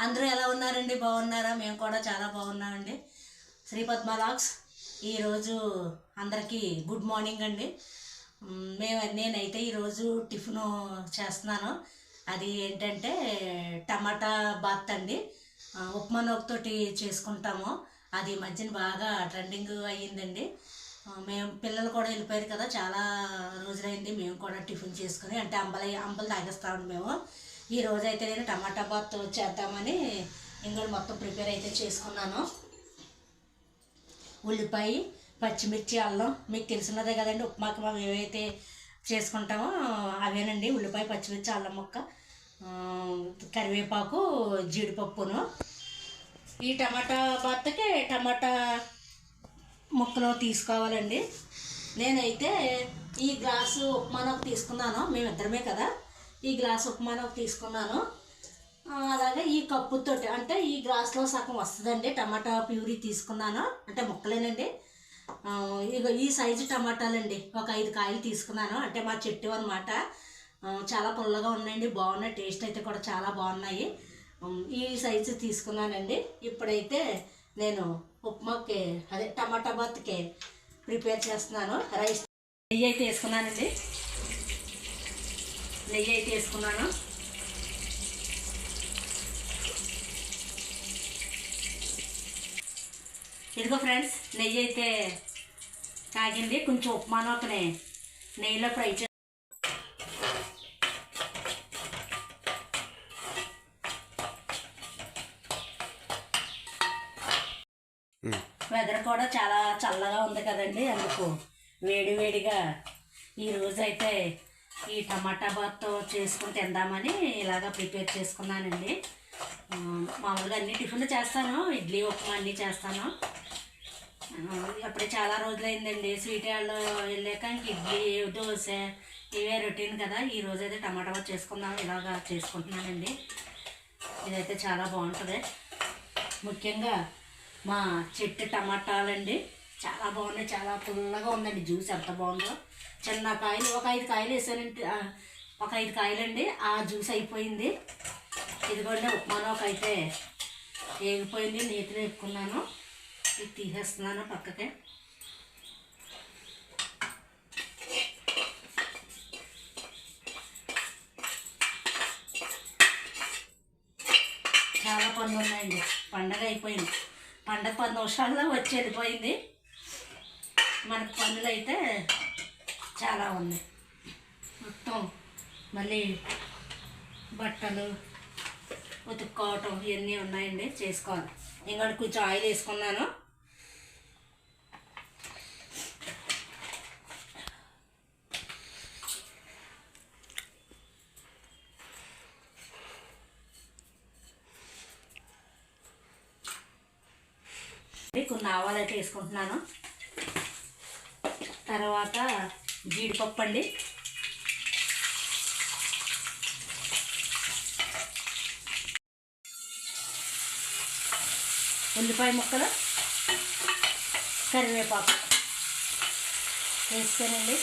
అందరూ ఎలా ఉన్నారండి? బాగున్నారా? మేము కూడా చాలా బాగున్నామండి. శ్రీ పద్మ లాగ్స్ ఈరోజు అందరికీ గుడ్ మార్నింగ్ అండి. నేనైతే ఈరోజు టిఫిన్ చేస్తున్నాను. అది ఏంటంటే టమాటా బాత్ అండి. ఉప్మా నొక్కుతోటి చేసుకుంటాము. అది మధ్యన బాగా ట్రెండింగ్ అయ్యిందండి. మేము పిల్లలు కూడా వెళ్ళిపోయారు కదా, చాలా రోజులైంది మేము కూడా టిఫిన్ చేసుకుని, అంటే అంబలు తాగేస్తామండి మేము. ఈ రోజైతే నేను టమాటా బాత్ చేద్దామని ఇంకోటి మొత్తం ప్రిపేర్ అయితే చేసుకున్నాను. ఉల్లిపాయ, పచ్చిమిర్చి, అల్లం మీకు తెలిసినదే కదండి. ఉప్మాకి మేము ఏవైతే చేసుకుంటామో అవేనండి. ఉల్లిపాయ, పచ్చిమిర్చి, అల్లం ముక్క, కరివేపాకు, జీడిపప్పును. ఈ టమాటా బాత్కి టమాటా ముక్కలు తీసుకోవాలండి. నేనైతే ఈ గ్లాసు ఉప్మానకు తీసుకున్నాను, మేమిద్దరమే కదా. ఈ గ్లాసు ఉప్మానకు తీసుకున్నాను. అలాగే ఈ కప్పుతోటి, అంటే ఈ గ్లాస్లో సగం వస్తుందండి టమాటా ప్యూరీ తీసుకున్నాను, అంటే ముక్కలేనండి. ఇక ఈ సైజు టమాటాలండి, ఒక 5 కాయలు తీసుకున్నాను, అంటే మా చెట్టు అన్నమాట. చాలా పుల్లగా ఉన్నాయండి, బాగున్నాయి, టేస్ట్ అయితే కూడా చాలా బాగున్నాయి. ఈ సైజు తీసుకున్నానండి. ఇప్పుడైతే నేను ఉప్మాకి, అదే టమాటా బాత్కి ప్రిపేర్ చేస్తున్నాను. రైస్ నెయ్యి అయితే వేసుకున్నానండి. నెయ్యి అయితే వేసుకున్నాను. ఇదిగో ఫ్రెండ్స్, నెయ్యి అయితే కాగింది. కొంచెం ఉప్మా నూకనే నెయ్యిలో ఫ్రై చే వెదర్ కూడా చాలా చల్లగా ఉంది కదండి, అందుకు వేడివేడిగా ఈరోజు అయితే ఈ టమాటా బాత్ చేసుకుని తిందామని ఇలాగా ప్రిపేర్ చేసుకున్నానండి. మామూలుగా అన్ని టిఫిన్లు చేస్తాను, ఇడ్లీ, ఉప్మా అన్నీ చేస్తాను. అప్పుడే చాలా రోజులైందండి స్వీట్ వాళ్ళు వెళ్ళాక ఇంక ఇడ్లీ, దోశ ఇవే రొటీన్ కదా. ఈరోజు అయితే టమాటా బాత్ చేసుకుందాం ఇలాగా చేసుకుంటున్నానండి. ఇదైతే చాలా బాగుంటుంది. ముఖ్యంగా మా చెట్టు టమాటాలండి చాలా బాగున్నాయి, చాలా పుల్లగా ఉందండి. జ్యూస్ ఎంత బాగుందో. చిన్న కాయలు, ఒక 5 కాయలు వేసానంటే, ఒక 5 కాయలండి, ఆ జ్యూస్ అయిపోయింది. ఇదిగోండి ఉప్మానోక అయితే వేగిపోయింది, నీతిలో వేపుకున్నాను. ఇది తీసేస్తున్నాను పక్కకి. చాలా పనులు ఉన్నాయండి, పండగ అయిపోయింది. పండగ 10 నిమిషాల్లో వచ్చి వెళ్ళిపోయింది. మనకు పనులు అయితే చాలా ఉన్నాయి. మొత్తం మళ్ళీ బట్టలు ఉతుక్కోవటం ఇవన్నీ ఉన్నాయండి, చేసుకోవాలి. ఇంకోటి కొంచెం ఆయిల్ వేసుకున్నాను. కొన్ని ఆవాలు అయితే వేసుకుంటున్నాను. తర్వాత జీడిపప్పు అండి, ఉల్లిపాయ ముక్కలు, కరివేపాకు వేస్తానండి.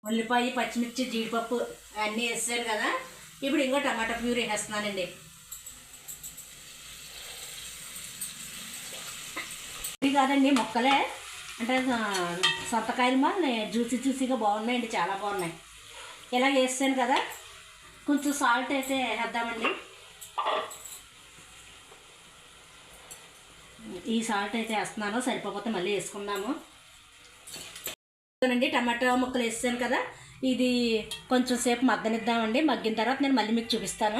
ఉల్లిపాయ, పచ్చిమిర్చి, జీడిపప్పు అన్నీ వేసాను కదా. ఇప్పుడు ఇంకో టమాటా ప్యూరీ వేస్తున్నానండి. ఇది కాదండి, మొక్కలే, అంటే సొంతకాయలు జ్యూసీగా బాగున్నాయండి, చాలా బాగున్నాయి. ఇలా వేస్తాను కదా. కొంచెం సాల్ట్ అయితే వేద్దామండి. ఈ సాల్ట్ అయితే వేస్తున్నాను, సరిపోతే మళ్ళీ వేసుకుందాము అండి. టమాటా ముక్కలు వేసాను కదా, ఇది కొంచెం సేపు మగ్గనిద్దామండి. మగ్గిన తర్వాత నేను మళ్ళీ మీకు చూపిస్తాను.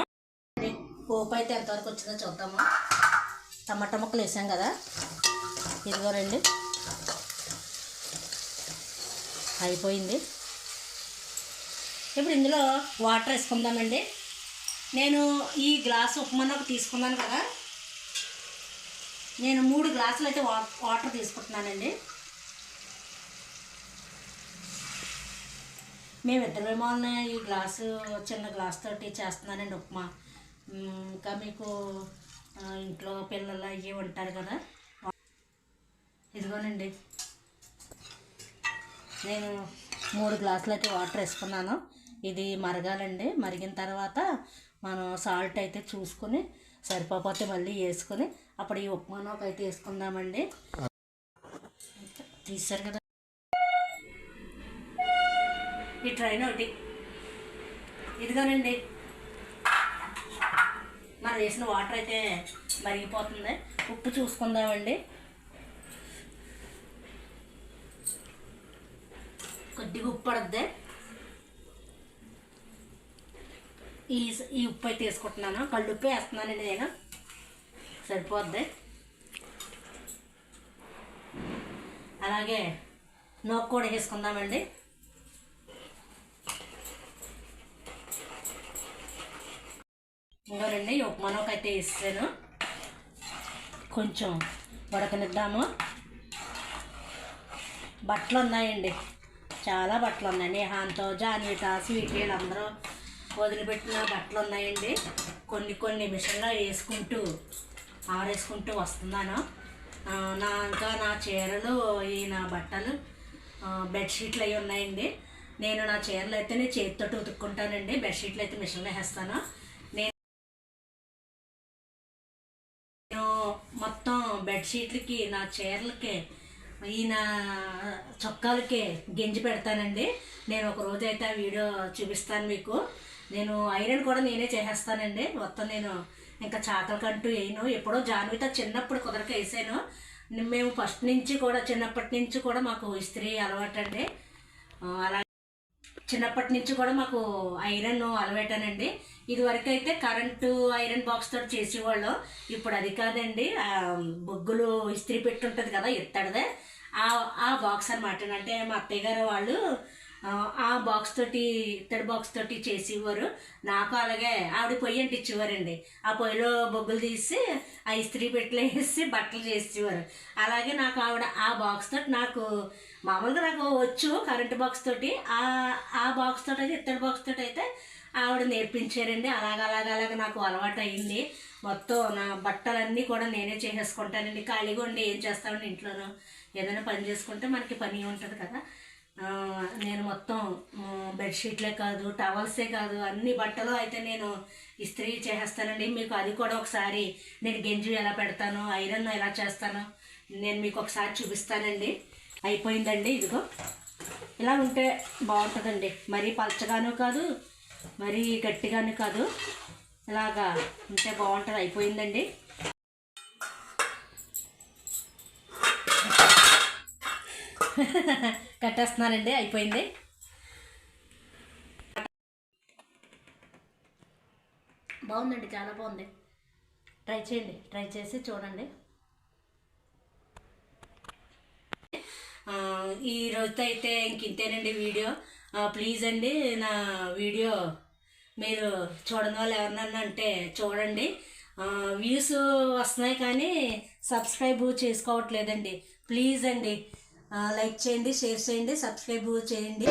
పోపు అయితే ఎంతవరకు వచ్చిందో చూద్దాము. టమాటా ముక్కలు వేసాం కదా, ఇదిగోనండి అయిపోయింది. ఇప్పుడు ఇందులో వాటర్ వేసుకుందామండి. నేను ఈ గ్లాసు ఉప్మానకు తీసుకున్నాను కదా, నేను 3 గ్లాసులు అయితే వాటర్ తీసుకుంటున్నానండి. మేమిద్దరేమో ఈ గ్లాసు, చిన్న గ్లాస్ తోటి చేస్తున్నానండి ఉప్మా. ఇంకా మీకు ఇంట్లో పిల్లలు అవి ఉంటారు కదా. ఇదిగోనండి, నేను 3 గ్లాసులు అయితే వాటర్ వేసుకున్నాను. ఇది మరగాలండి. మరిగిన తర్వాత మనం సాల్ట్ అయితే చూసుకొని సరిపోతే మళ్ళీ వేసుకొని అప్పుడు ఈ ఉప్మాలోకి అయితే వేసుకుందామండి. తీసారు కదా ఈ ట్రైన్ ఒకటి, ఇదిగోనండి మనం వేసిన వాటర్ అయితే మరిగిపోతుంది. ఉప్పు చూసుకుందామండి. కొద్దిగా ఉప్పు పడుద్ది. ఈ ఉప్పు అయితే వేసుకుంటున్నాను. కళ్ళు ఉప్పు వేస్తున్నానండి నేను, సరిపోద్ది. అలాగే నూక కూడా వేసుకుందామండి. ఇంకోనండి ఉప్మా నూక అయితే వేసాను. కొంచెం ఉడకనిద్దాము. బట్టలు ఉన్నాయండి, చాలా బట్టలు ఉన్నాయి. నేహాంతో జాన్విత స్వీట్ వీళ్ళందరూ వదిలిపెట్టిన బట్టలు ఉన్నాయండి. కొన్ని మిషన్లో వేసుకుంటూ ఆరేసుకుంటూ వస్తున్నాను. నా చీరలు నా బట్టలు బెడ్షీట్లు అవి ఉన్నాయండి. నా చీరలు అయితే నేను చేతితో ఉతుక్కుంటానండి. బెడ్షీట్లు అయితే మిషన్లో వేస్తాను. నేను మొత్తం బెడ్షీట్లకి నా చీరలకి నా చొక్కాలకి గెంజి పెడతానండి. నేను ఒక రోజు అయితే ఆ వీడియో చూపిస్తాను మీకు. నేను ఐరన్ కూడా నేనే చేసేస్తానండి. మొత్తం నేను ఇంకా చాకలకంటూ వేయను. ఎప్పుడో జాన్విత చిన్నప్పుడు కుదరక వేసాను. మేము ఫస్ట్ నుంచి కూడా చిన్నప్పటి నుంచి కూడా మాకు ఇస్త్రీ అలవాటండి. అలా చిన్నప్పటి నుంచి కూడా మాకు ఐరన్ అలవాటనండి. ఇదివరకు అయితే కరెంటు ఐరన్ బాక్స్ తోటి చేసేవాళ్ళం. ఇప్పుడు అది కాదండి, బొగ్గులు ఇస్త్రీ పెట్టి ఉంటుంది కదా ఎత్తడిదే, ఆ బాక్స్ అనమాట. అంటే మా అత్తయ్య గారు వాళ్ళు ఆ బాక్స్ తోటి ఇత్తడి బాక్స్ తోటి చేసేవారు. నాకు అలాగే ఆవిడ పొయ్యి అంటే ఇచ్చేవారండి. ఆ పొయ్యిలో బొగ్గులు తీసి ఆ ఇస్త్రీ పెట్టిలో వేసి బట్టలు చేసేవారు. అలాగే నాకు ఆవిడ ఆ బాక్స్ తోటి నాకు మామూలుగా నాకు వచ్చు కరెంటు బాక్స్ తోటి. ఆ బాక్స్ తోటి అయితే ఇత్తడి బాక్స్ తోటి అయితే ఆవిడ నేర్పించారండి. అలాగ నాకు అలవాటు అయింది. మొత్తం నా బట్టలన్నీ కూడా నేనే చేసేసుకుంటానండి. ఖాళీగా ఉండి ఏం చేస్తామండి ఇంట్లోనూ ఏదైనా పని చేసుకుంటే మనకి పని ఉంటుంది కదా. నేను మొత్తం బెడ్షీట్లే కాదు, టవల్సే కాదు, అన్ని బట్టలు అయితే నేను ఇస్త్రీ చేసేస్తానండి. మీకు అది కూడా ఒకసారి నేను గెంజి ఎలా పెడతాను, ఐరన్ ఎలా చేస్తాను నేను మీకు ఒకసారి చూపిస్తానండి. అయిపోయిందండి. ఇదిగో ఇలా ఉంటే బాగుంటుందండి. మరీ పలచగాను కాదు, మరీ గట్టిగాను కాదు, ఇలాగా ఉంటే బాగుంటుంది. అయిపోయిందండి. కట్టేస్తున్నానండి. అయిపోయింది. బాగుందండి, చాలా బాగుంది. ట్రై చేయండి, ట్రై చేసి చూడండి. ఈ రోజుతో అయితే ఇంతేనండి వీడియో. ప్లీజ్ అండి నా వీడియో మీరు చూడని వాళ్ళు ఎవరినన్నా అంటే చూడండి. వ్యూస్ వస్తున్నాయి కానీ సబ్స్క్రైబ్ చేసుకోవట్లేదండి. ప్లీజ్ అండి లైక్ చేయండి, షేర్ చేయండి, సబ్స్క్రైబ్ చేయండి.